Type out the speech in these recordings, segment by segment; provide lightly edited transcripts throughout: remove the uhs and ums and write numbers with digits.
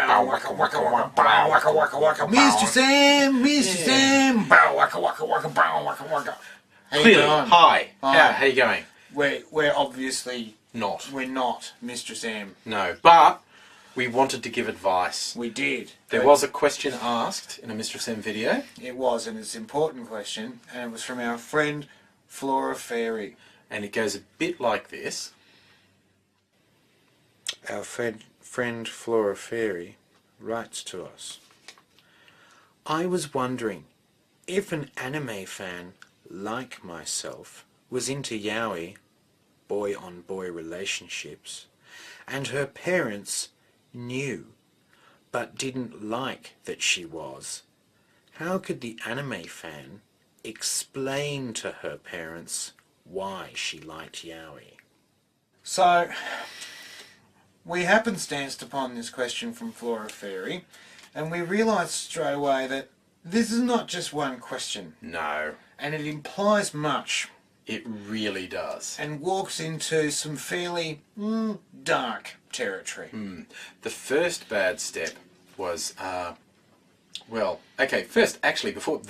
bow waka waka waka bow waka waka waka. Mistress M, Mistress M, bow waka waka waka bow waka waka. Clearly, hi. How you going? We're obviously not. We're not Mistress M. No, but we wanted to give advice. We did. There was a question asked in a Mistress M video. It was, and it's an important question, and it was from our friend Flora Fairy. And it goes a bit like this. Our friend Flora Fairy writes to us. I was wondering if an anime fan like myself was into yaoi, boy-on-boy relationships, and her parents knew but didn't like that she was, how could the anime fan explain to her parents why she liked yaoi? So, we happenstanced upon this question from Flora Fairy, and we realised straight away that this is not just one question. No. And it implies much. It really does. And walks into some fairly dark territory. The first bad step was, well, okay, the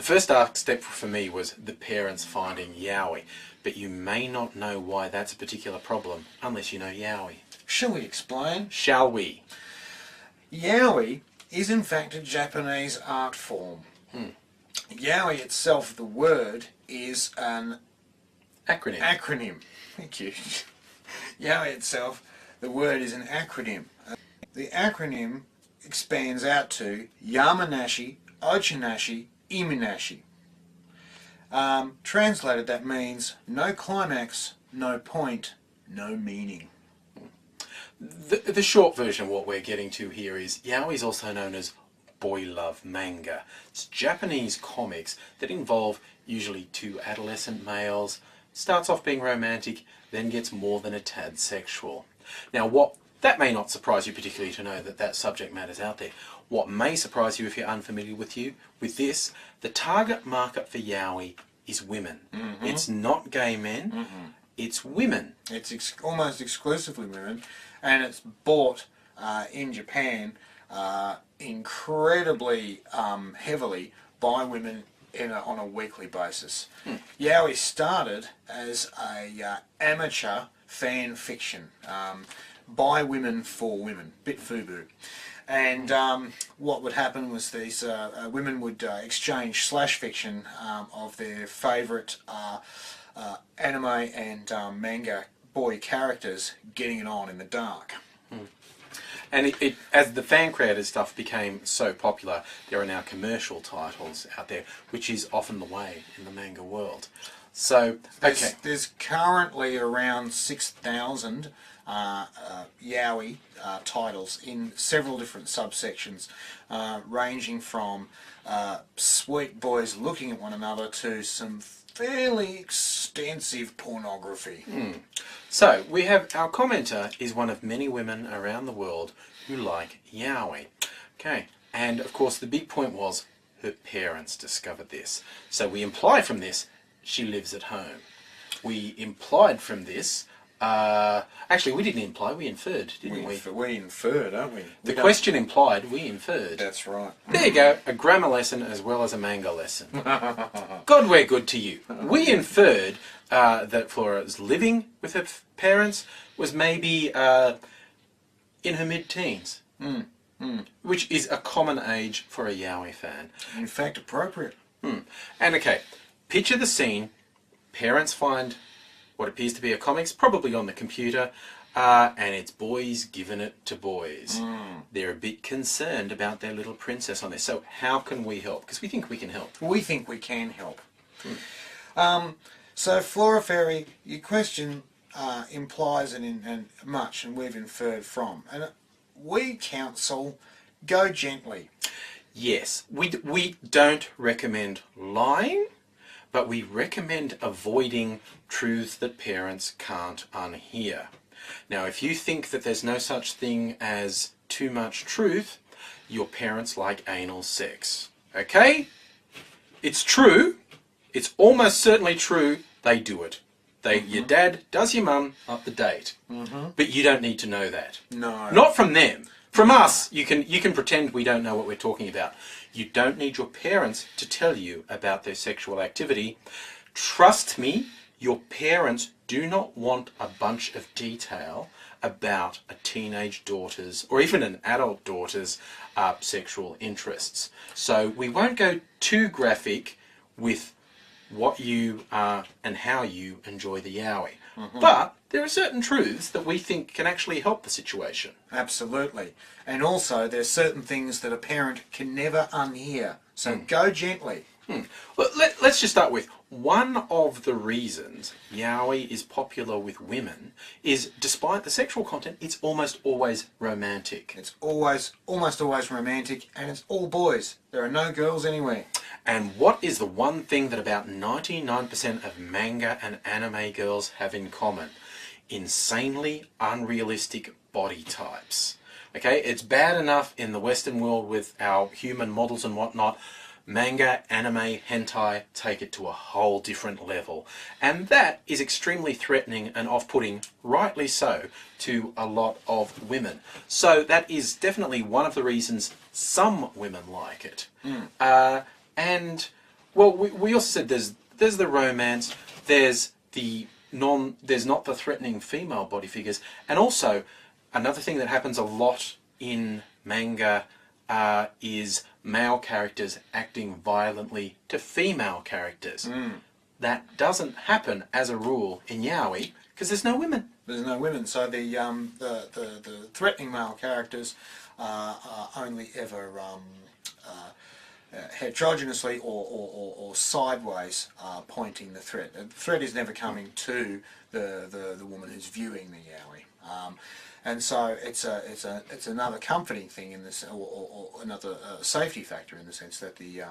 first dark step for me was the parents finding yaoi. But you may not know why that's a particular problem unless you know yaoi. Shall we explain? Shall we? Yaoi is in fact a Japanese art form. Yaoi itself, the word, is an acronym. Thank you. Yaoi itself, the word is an acronym. The acronym expands out to Yamanashi, Ochinashi, Iminashi. Translated, that means no climax, no point, no meaning. The short version of what we're getting to here is yaoi is also known as boy love manga. It's Japanese comics that involve usually two adolescent males, starts off being romantic, then gets more than a tad sexual. Now that may not surprise you particularly to know that subject matter's out there. What may surprise you if you're unfamiliar with this, the target market for yaoi is women. It's not gay men, it's women. It's almost exclusively women, and it's bought in Japan incredibly heavily by women on a weekly basis. Yaoi started as a amateur fan fiction by women for women, bit FUBU. And what would happen was these women would exchange slash fiction of their favourite anime and manga boy characters getting it on in the dark. And as the fan created stuff became so popular, there are now commercial titles out there, which is often the way in the manga world. So, okay. There's currently around 6,000 yaoi titles in several different subsections, ranging from sweet boys looking at one another to some fairly extensive pornography. So, we have our commenter is one of many women around the world who like yaoi. Okay, and of course the big point was her parents discovered this. So we imply from this she lives at home. We implied from this, actually we didn't imply, we inferred, didn't we? We inferred, aren't we? The question implied, we inferred. That's right. There you go, a grammar lesson as well as a manga lesson. God, we're good to you. We inferred that Flora's living with her parents was maybe in her mid-teens, which is a common age for a yaoi fan. In fact, appropriate. And okay, picture the scene. Parents find what appears to be a comics, probably on the computer, and it's boys giving it to boys. They're a bit concerned about their little princess on there. So how can we help? Because we think we can help. We think we can help. So Flora Fairy, your question implies and much, and we've inferred from. And we counsel, go gently. Yes, we don't recommend lying, but we recommend avoiding truths that parents can't unhear. Now, if you think that there's no such thing as too much truth, your parents like anal sex. Okay? It's true. It's almost certainly true. They do it. Your dad does your mum up the date. But you don't need to know that. No. Not from them. From us, you can pretend we don't know what we're talking about. You don't need your parents to tell you about their sexual activity. Trust me, your parents do not want a bunch of detail about a teenage daughter's or even an adult daughter's sexual interests. So we won't go too graphic with what you and how you enjoy the yaoi. But there are certain truths that we think can actually help the situation. Absolutely. And also, there's certain things that a parent can never unhear. So go gently. Well, let's just start with one of the reasons yaoi is popular with women is, despite the sexual content, it's almost always romantic. It's almost always romantic, and it's all boys. There are no girls anywhere. And what is the one thing that about 99% of manga and anime girls have in common? Insanely unrealistic body types. Okay, it's bad enough in the Western world with our human models and whatnot. Manga, anime, hentai take it to a whole different level. And that is extremely threatening and off-putting, rightly so, to a lot of women. So that is definitely one of the reasons some women like it. And, well, we also said there's the romance, there's not the threatening female body figures, and also another thing that happens a lot in manga is male characters acting violently to female characters. That doesn't happen as a rule in yaoi because there's no women. There's no women, so the threatening male characters are only ever heterogeneously or sideways pointing the threat. The threat is never coming to the woman who's viewing the yaoi. And so it's another comforting thing in this, or another safety factor in the sense that the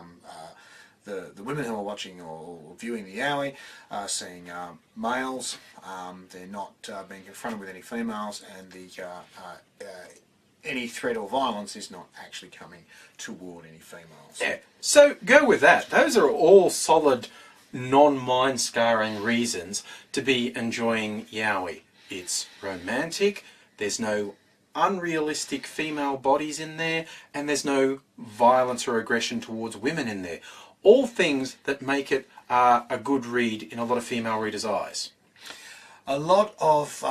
women who are watching or viewing the yaoi are seeing males. They're not being confronted with any females, and any threat or violence is not actually coming toward any females. Yeah. So go with that. Those are all solid, non-mind scarring reasons to be enjoying yaoi. It's romantic. There's no unrealistic female bodies in there, and there's no violence or aggression towards women in there. All things that make it a good read in a lot of female readers' eyes. A lot of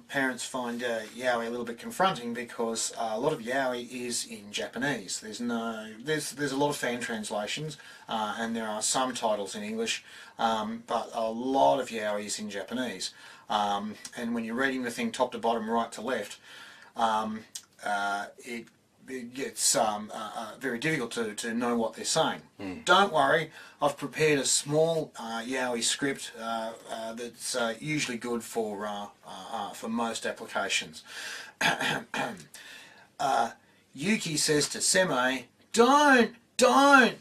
parents find yaoi a little bit confronting because a lot of yaoi is in Japanese. There's a lot of fan translations, and there are some titles in English, but a lot of yaoi is in Japanese. And when you're reading the thing top to bottom, right to left, it gets very difficult to know what they're saying. Don't worry, I've prepared a small yaoi script that's usually good for most applications. Yuki says to Seme, Don't!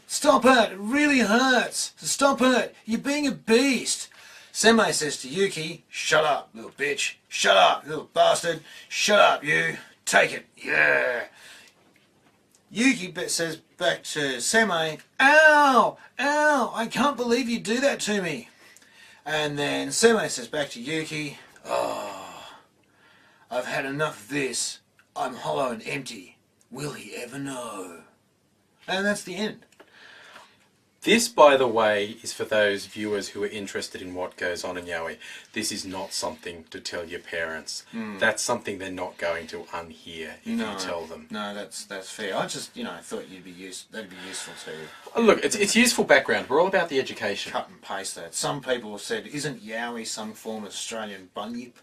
Stop it! It really hurts! Stop it! You're being a beast! Seme says to Yuki, Shut up, little bitch! Shut up, little bastard! Shut up, you! Take it! Yeah! Yuki says back to Seme, Ow! Ow! I can't believe you do that to me! And then Seme says back to Yuki, Oh, I've had enough of this. I'm hollow and empty. Will he ever know? And that's the end. This, by the way, is for those viewers who are interested in what goes on in yaoi. This is not something to tell your parents. That's something they're not going to unhear if you tell them. No, that's fair. I just thought that'd be useful to you. Look, it's useful background. We're all about the education. Cut and paste that. Some people have said, isn't yaoi some form of Australian bunyip?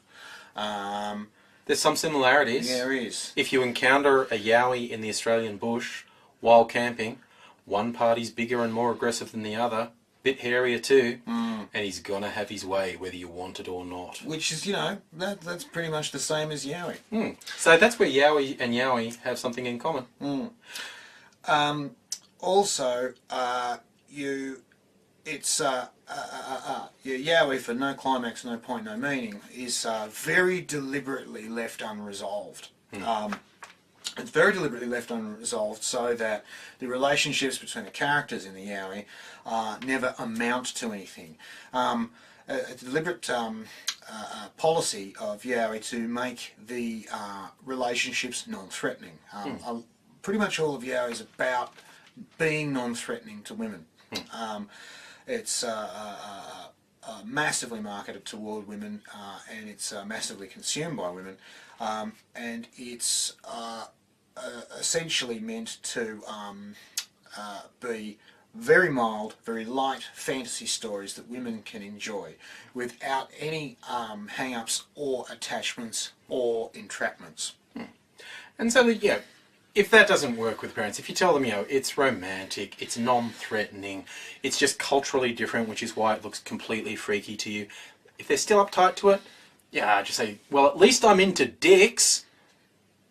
There's some similarities. Yeah, there is. If you encounter a yaoi in the Australian bush while camping, one party's bigger and more aggressive than the other, bit hairier too, and he's gonna have his way whether you want it or not. Which is, that's pretty much the same as yaoi. So that's where yaoi and yaoi have something in common. Also, your yaoi for no climax, no point, no meaning is very deliberately left unresolved. It's very deliberately left unresolved so that the relationships between the characters in the yaoi never amount to anything. A deliberate policy of Yaoi to make the relationships non-threatening. Pretty much all of Yaoi is about being non-threatening to women. It's massively marketed toward women, and it's massively consumed by women, and it's essentially meant to be very mild, very light fantasy stories that women can enjoy without any hang-ups or attachments or entrapments. And so, yeah, if that doesn't work with parents, if you tell them, you know, it's romantic, it's non-threatening, it's just culturally different, which is why it looks completely freaky to you, if they're still uptight to it, yeah, just say, well, at least I'm into dicks.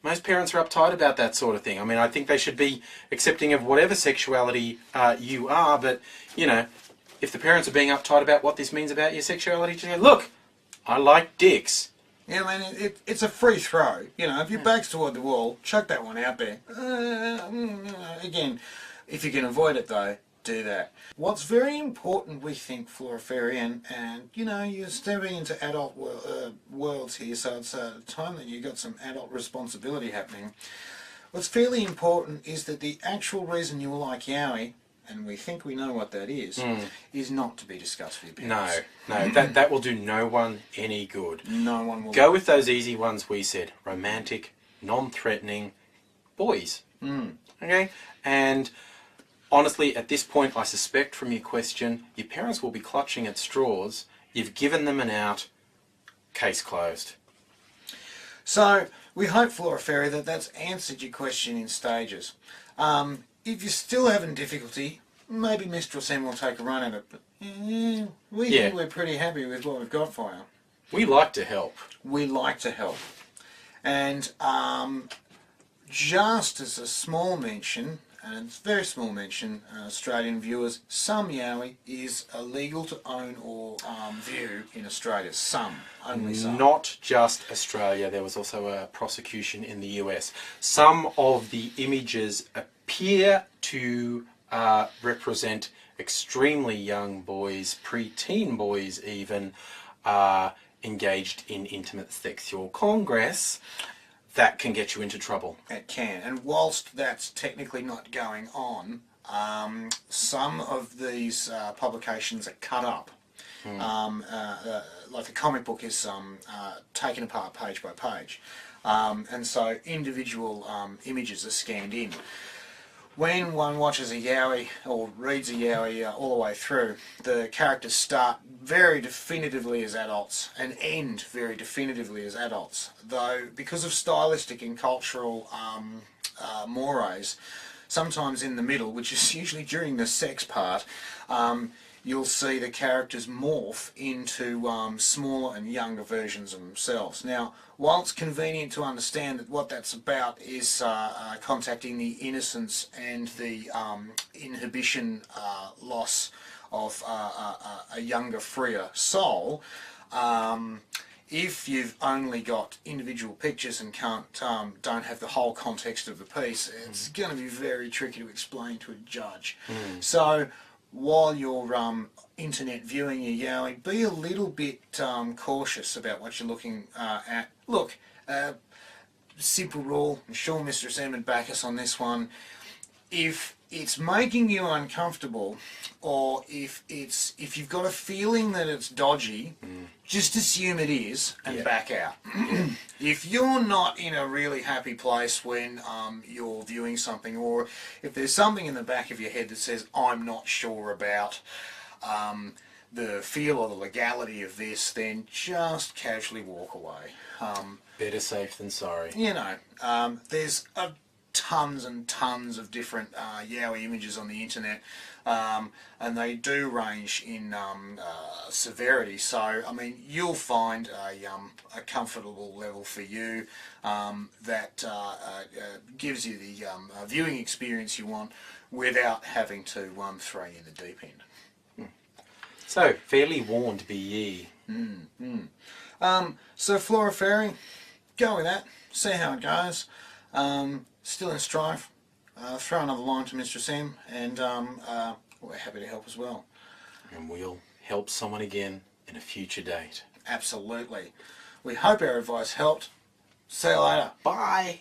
Most parents are uptight about that sort of thing. I mean, I think they should be accepting of whatever sexuality you are, but, you know, if the parents are being uptight about what this means about your sexuality, just go, look, I like dicks. Yeah, I mean, it's a free throw. You know, if your back's toward the wall, chuck that one out there. Again, if you can avoid it, though, do that. What's very important, we think, Flora Fairy, and you know, you're stepping into adult worlds here, so it's time that you've got some adult responsibility happening. What's fairly important is that the actual reason you like Yaoi, and we think we know what that is not to be discussed with your parents. No, that will do no one any good. No one will. Go with those easy ones we said. Romantic, non-threatening, boys. Okay? And honestly, at this point, I suspect from your question, your parents will be clutching at straws. You've given them an out. Case closed. So, we hope, Flora Fairy, that that's answered your question in stages. If you're still having difficulty, maybe Mistress M will take a run at it. But we think we're pretty happy with what we've got for you. We like to help. We like to help. And just as a small mention, and it's a very small mention, Australian viewers, some Yaoi is illegal to own or view in Australia. Some, only some. Not just Australia, there was also a prosecution in the US. Some of the images appear to represent extremely young boys, pre-teen boys even, engaged in intimate sexual congress. That can get you into trouble. It can, and whilst that's technically not going on, some of these publications are cut up. Like the comic book is taken apart page by page, and so individual images are scanned in. When one watches a Yaoi or reads a Yaoi all the way through, the characters start very definitively as adults and end very definitively as adults. Though, because of stylistic and cultural mores, sometimes in the middle, which is usually during the sex part, you'll see the characters morph into smaller and younger versions of themselves. Now, while it's convenient to understand that what that's about is contacting the innocence and the inhibition loss of a younger, freer soul, if you've only got individual pictures and don't have the whole context of the piece, it's going to be very tricky to explain to a judge. So, while you're internet viewing your Yaoi, be a little bit cautious about what you're looking at. Look, simple rule, I'm sure Mistress M would back us on this one. If it's making you uncomfortable, or if you've got a feeling that it's dodgy, just assume it is and back out. If you're not in a really happy place when you're viewing something, or if there's something in the back of your head that says, I'm not sure about the feel or the legality of this, then just casually walk away. Better safe than sorry. You know, there's tons and tons of different Yaoi images on the internet, and they do range in severity, so I mean you'll find a comfortable level for you that gives you the viewing experience you want without having to throw you in the deep end. So, fairly warned be ye. So Flora Fairy, go with that, see how it goes. Still in strife, throw another line to Mistress M, and we're happy to help as well. And we'll help someone again in a future date. Absolutely. We hope our advice helped. See you later. Bye.